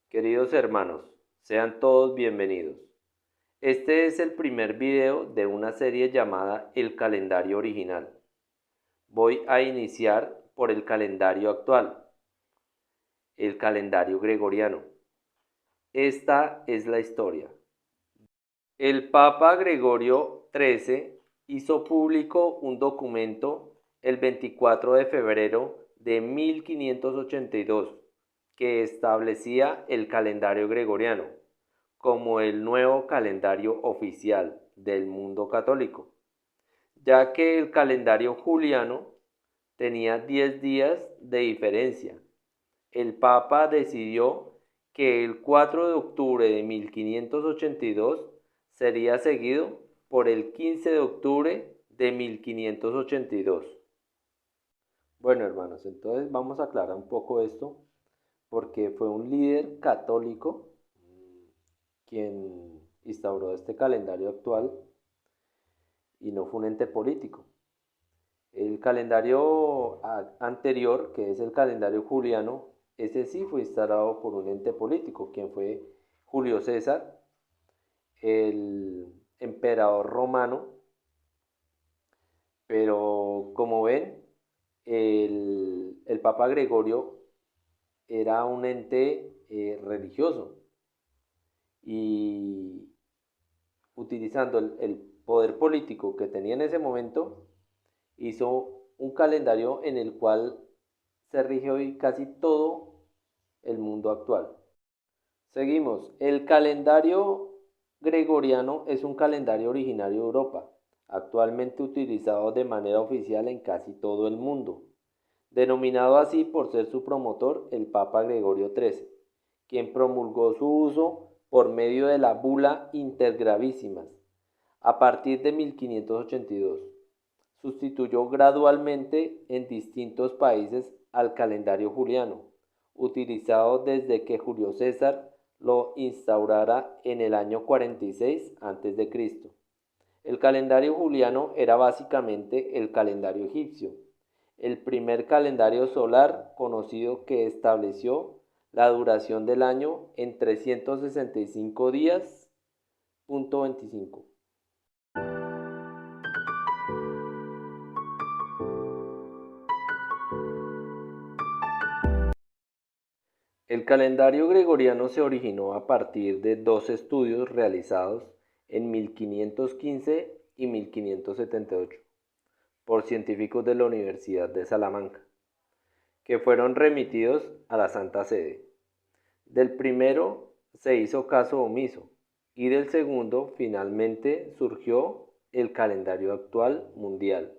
Queridos hermanos, sean todos bienvenidos. Este es el primer video de una serie llamada El Calendario Original. Voy a iniciar por el calendario actual, el calendario gregoriano. Esta es la historia. El Papa Gregorio XIII hizo público un documento el 24 de febrero de 1582 que establecía el calendario gregoriano como el nuevo calendario oficial del mundo católico, ya que el calendario juliano tenía 10 días de diferencia. El Papa decidió que el 4 de octubre de 1582 sería seguido por el 15 de octubre de 1582. Bueno, hermanos, entonces vamos a aclarar un poco esto porque fue un líder católico quien instauró este calendario actual y no fue un ente político. El calendario anterior, que es el calendario juliano, ese sí fue instaurado por un ente político, quien fue Julio César, el emperador romano, pero como ven, el Papa Gregorio era un ente religioso y utilizando el poder político que tenía en ese momento, hizo un calendario en el cual se rige hoy casi todo el mundo actual. Seguimos. El calendario gregoriano es un calendario originario de Europa, actualmente utilizado de manera oficial en casi todo el mundo, denominado así por ser su promotor el Papa Gregorio XIII, quien promulgó su uso por medio de la Bula Intergravísimas a partir de 1582. Sustituyó gradualmente en distintos países al calendario juliano, utilizado desde que Julio César lo instaurara en el año 46 a.C. El calendario juliano era básicamente el calendario egipcio, el primer calendario solar conocido que estableció la duración del año en 365 días. Punto 25. El calendario gregoriano se originó a partir de dos estudios realizados en 1515 y 1578 por científicos de la Universidad de Salamanca, que fueron remitidos a la Santa Sede. Del primero se hizo caso omiso y del segundo finalmente surgió el calendario actual mundial.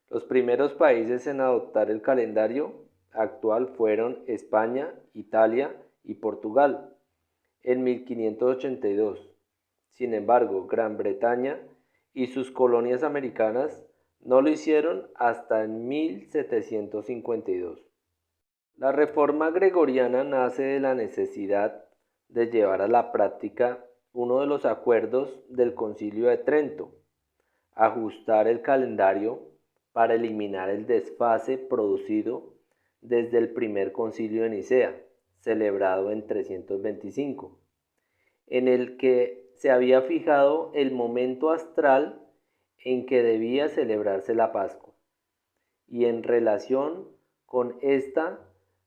Los primeros países en adoptar el calendario actual fueron España, Italia y Portugal en 1582. Sin embargo, Gran Bretaña y sus colonias americanas no lo hicieron hasta en 1752. La reforma gregoriana nace de la necesidad de llevar a la práctica uno de los acuerdos del Concilio de Trento, ajustar el calendario para eliminar el desfase producido desde el primer concilio de Nicea, celebrado en 325, en el que se había fijado el momento astral en que debía celebrarse la Pascua, y en relación con esta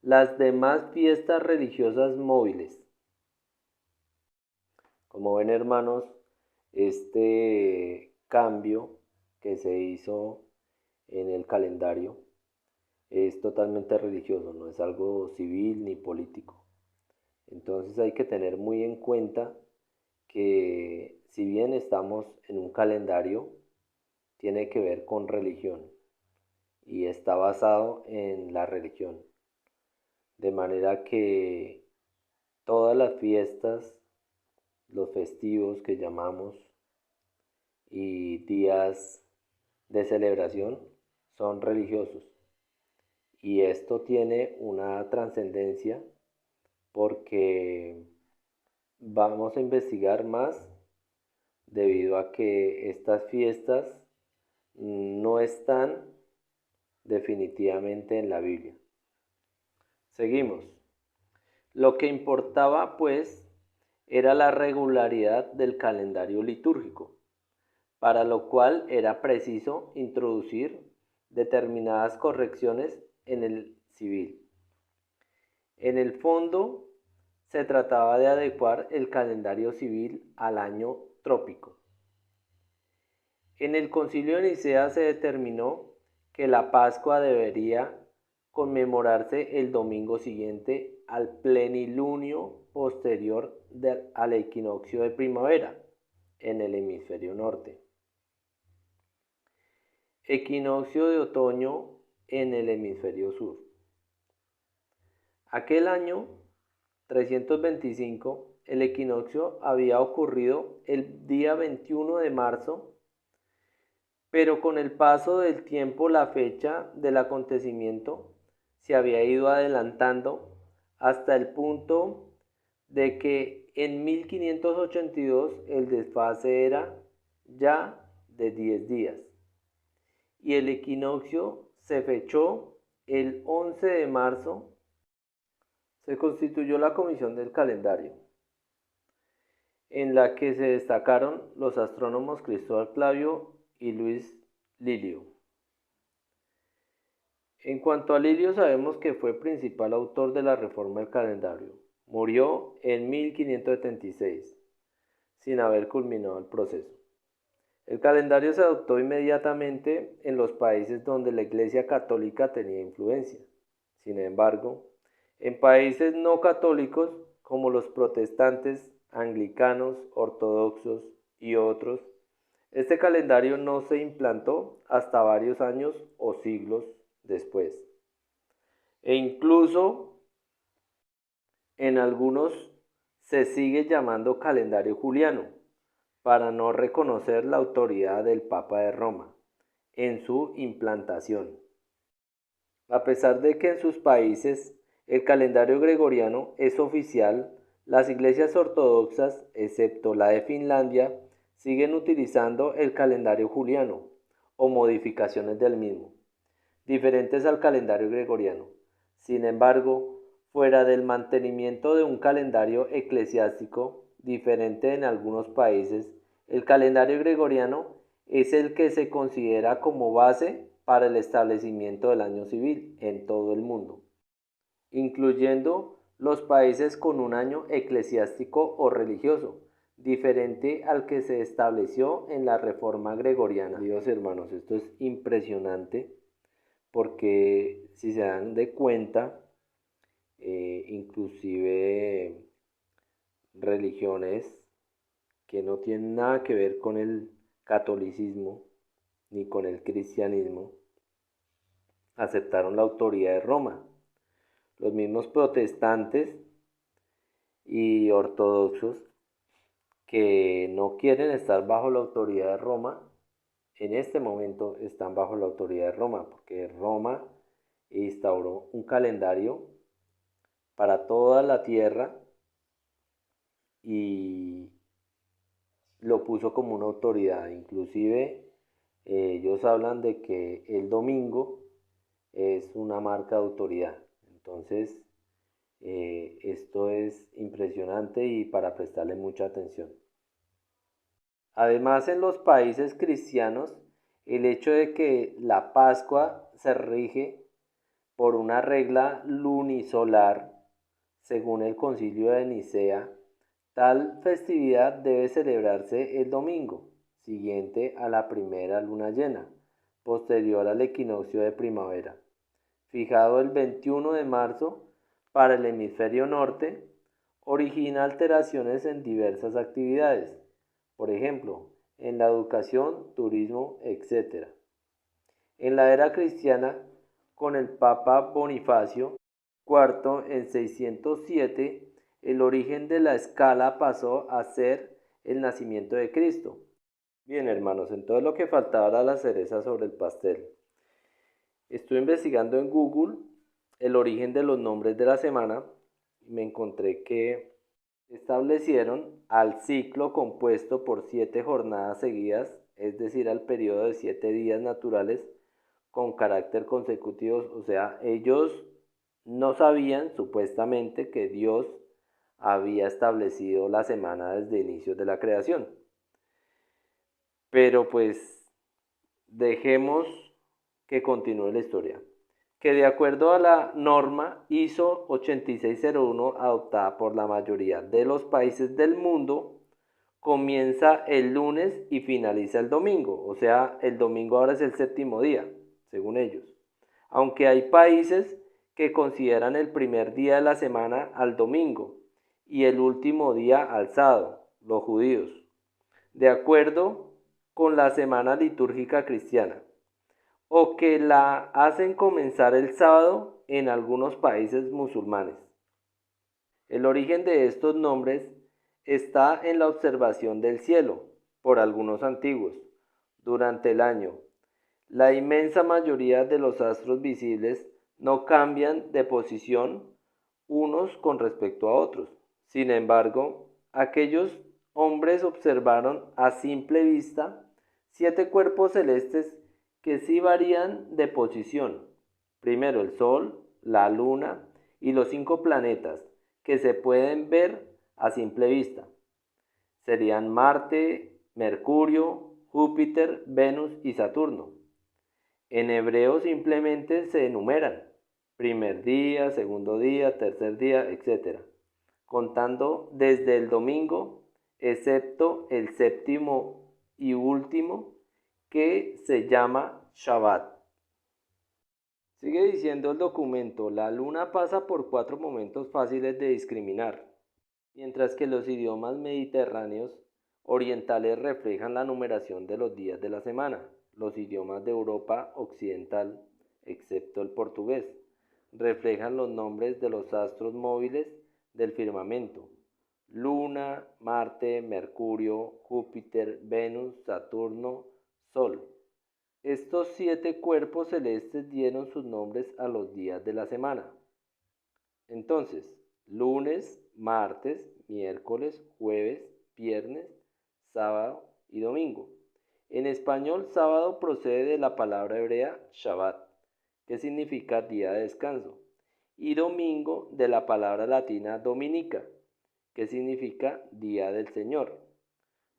las demás fiestas religiosas móviles. Como ven, hermanos, este cambio que se hizo en el calendario es totalmente religioso, no es algo civil ni político. Entonces hay que tener muy en cuenta que si bien estamos en un calendario, tiene que ver con religión y está basado en la religión. De manera que todas las fiestas, los festivos que llamamos y días de celebración son religiosos. Y esto tiene una trascendencia porque vamos a investigar más debido a que estas fiestas no están definitivamente en la Biblia. Seguimos. Lo que importaba, pues, era la regularidad del calendario litúrgico, para lo cual era preciso introducir determinadas correcciones en el civil. En el fondo, se trataba de adecuar el calendario civil al año trópico. En el Concilio de Nicea se determinó que la Pascua debería conmemorarse el domingo siguiente al plenilunio posterior al equinoccio de primavera en el hemisferio norte, equinoccio de otoño en el hemisferio sur. Aquel año 325, el equinoccio había ocurrido el día 21 de marzo, pero con el paso del tiempo la fecha del acontecimiento se había ido adelantando hasta el punto de que en 1582 el desfase era ya de 10 días y el equinoccio se fechó el 11 de marzo. Se constituyó la Comisión del Calendario, en la que se destacaron los astrónomos Cristóbal Clavio y Luis Lilio. En cuanto a Lilio, sabemos que fue principal autor de la reforma del calendario. Murió en 1576, sin haber culminado el proceso. El calendario se adoptó inmediatamente en los países donde la Iglesia Católica tenía influencia. Sin embargo, en países no católicos como los protestantes, anglicanos, ortodoxos y otros, este calendario no se implantó hasta varios años o siglos después. E incluso en algunos se sigue llamando calendario juliano, para no reconocer la autoridad del Papa de Roma en su implantación. A pesar de que en sus países el calendario gregoriano es oficial, las iglesias ortodoxas, excepto la de Finlandia, siguen utilizando el calendario juliano o modificaciones del mismo, diferentes al calendario gregoriano. Sin embargo, fuera del mantenimiento de un calendario eclesiástico diferente en algunos países, el calendario gregoriano es el que se considera como base para el establecimiento del año civil en todo el mundo, incluyendo los países con un año eclesiástico o religioso, diferente al que se estableció en la Reforma Gregoriana. Dios hermanos, esto es impresionante porque si se dan de cuenta, inclusive religiones que no tienen nada que ver con el catolicismo ni con el cristianismo, aceptaron la autoridad de Roma. Los mismos protestantes y ortodoxos que no quieren estar bajo la autoridad de Roma, en este momento están bajo la autoridad de Roma, porque Roma instauró un calendario para toda la tierra y lo puso como una autoridad. Inclusive ellos hablan de que el domingo es una marca de autoridad. Entonces, esto es impresionante y para prestarle mucha atención. Además, en los países cristianos, el hecho de que la Pascua se rige por una regla lunisolar, según el Concilio de Nicea, tal festividad debe celebrarse el domingo siguiente a la primera luna llena, posterior al equinoccio de primavera, fijado el 21 de marzo para el hemisferio norte, origina alteraciones en diversas actividades, por ejemplo, en la educación, turismo, etc. En la era cristiana, con el Papa Bonifacio IV en 607, el origen de la escala pasó a ser el nacimiento de Cristo. Bien, hermanos, entonces lo que faltaba era la cereza sobre el pastel. Estuve investigando en Google el origen de los nombres de la semana y me encontré que establecieron al ciclo compuesto por 7 jornadas seguidas, es decir, al periodo de 7 días naturales con carácter consecutivo. O sea, ellos No sabían supuestamente que Dios había establecido la semana desde el inicio de la creación. Pero pues dejemos que continúe la historia. Que de acuerdo a la norma ISO 8601 adoptada por la mayoría de los países del mundo, comienza el lunes y finaliza el domingo. O sea, el domingo ahora es el séptimo día, según ellos. Aunque hay países que consideran el primer día de la semana al domingo y el último día al sábado, los judíos, de acuerdo con la semana litúrgica cristiana, o que la hacen comenzar el sábado en algunos países musulmanes. El origen de estos nombres está en la observación del cielo por algunos antiguos durante el año. La inmensa mayoría de los astros visibles no cambian de posición unos con respecto a otros. Sin embargo, aquellos hombres observaron a simple vista 7 cuerpos celestes que sí varían de posición. Primero el Sol, la Luna y los 5 planetas que se pueden ver a simple vista. Serían Marte, Mercurio, Júpiter, Venus y Saturno. En hebreo simplemente se enumeran primer día, segundo día, tercer día, etc., contando desde el domingo, excepto el séptimo y último, que se llama Shabbat. Sigue diciendo el documento, la luna pasa por 4 momentos fáciles de discriminar, mientras que los idiomas mediterráneos orientales reflejan la numeración de los días de la semana. Los idiomas de Europa occidental, excepto el portugués, reflejan los nombres de los astros móviles del firmamento: Luna, Marte, Mercurio, Júpiter, Venus, Saturno, Sol. Estos 7 cuerpos celestes dieron sus nombres a los días de la semana. Entonces, lunes, martes, miércoles, jueves, viernes, sábado y domingo. En español, sábado procede de la palabra hebrea Shabbat, que significa día de descanso, y domingo de la palabra latina dominica, que significa día del Señor.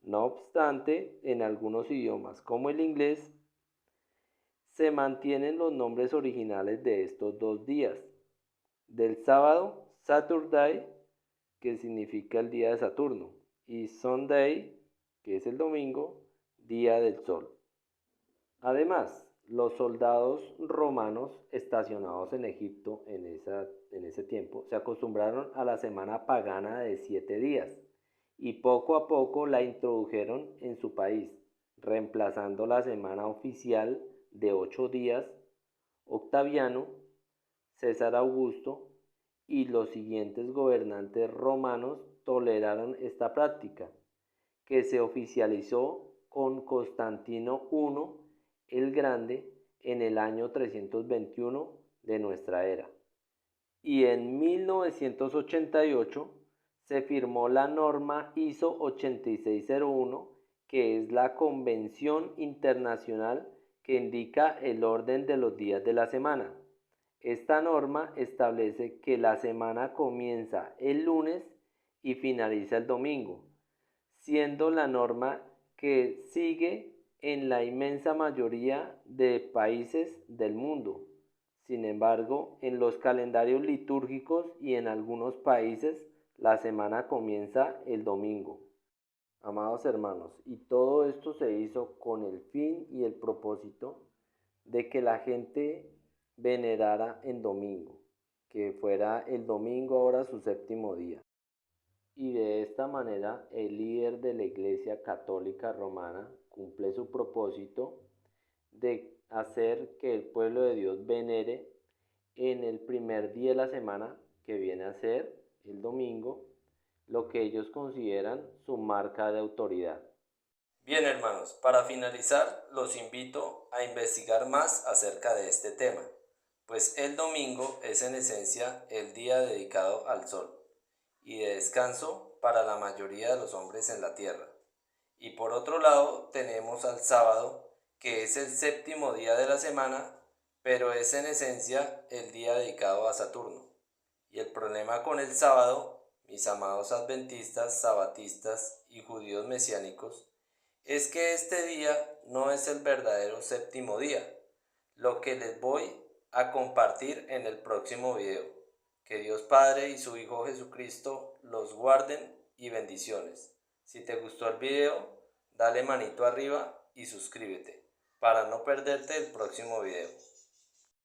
No obstante, en algunos idiomas, como el inglés, se mantienen los nombres originales de estos 2 días. Del sábado, Saturday, que significa el día de Saturno, y Sunday, que es el domingo, día del sol. Además, los soldados romanos estacionados en Egipto en ese tiempo se acostumbraron a la semana pagana de 7 días y poco a poco la introdujeron en su país, reemplazando la semana oficial de 8 días. Octaviano, César Augusto y los siguientes gobernantes romanos toleraron esta práctica, que se oficializó con Constantino I el Grande en el año 321 de nuestra era. Y en 1988 se firmó la norma ISO 8601, que es la convención internacional que indica el orden de los días de la semana. Esta norma establece que la semana comienza el lunes y finaliza el domingo, siendo la norma que sigue en la inmensa mayoría de países del mundo. Sin embargo, en los calendarios litúrgicos y en algunos países, la semana comienza el domingo. Amados hermanos, y todo esto se hizo con el fin y el propósito de que la gente venerara en domingo, que fuera el domingo ahora su séptimo día. Y de esta manera el líder de la Iglesia Católica Romana cumple su propósito de hacer que el pueblo de Dios venere en el primer día de la semana, que viene a ser el domingo, lo que ellos consideran su marca de autoridad. Bien, hermanos, para finalizar los invito a investigar más acerca de este tema, pues el domingo es en esencia el día dedicado al sol y de descanso para la mayoría de los hombres en la tierra. Y por otro lado tenemos al sábado, que es el séptimo día de la semana, pero es en esencia el día dedicado a Saturno. Y el problema con el sábado, mis amados adventistas, sabatistas y judíos mesiánicos, es que este día no es el verdadero séptimo día, lo que les voy a compartir en el próximo video. Que Dios Padre y su Hijo Jesucristo los guarden y bendiciones. Si te gustó el video, dale manito arriba y suscríbete para no perderte el próximo video.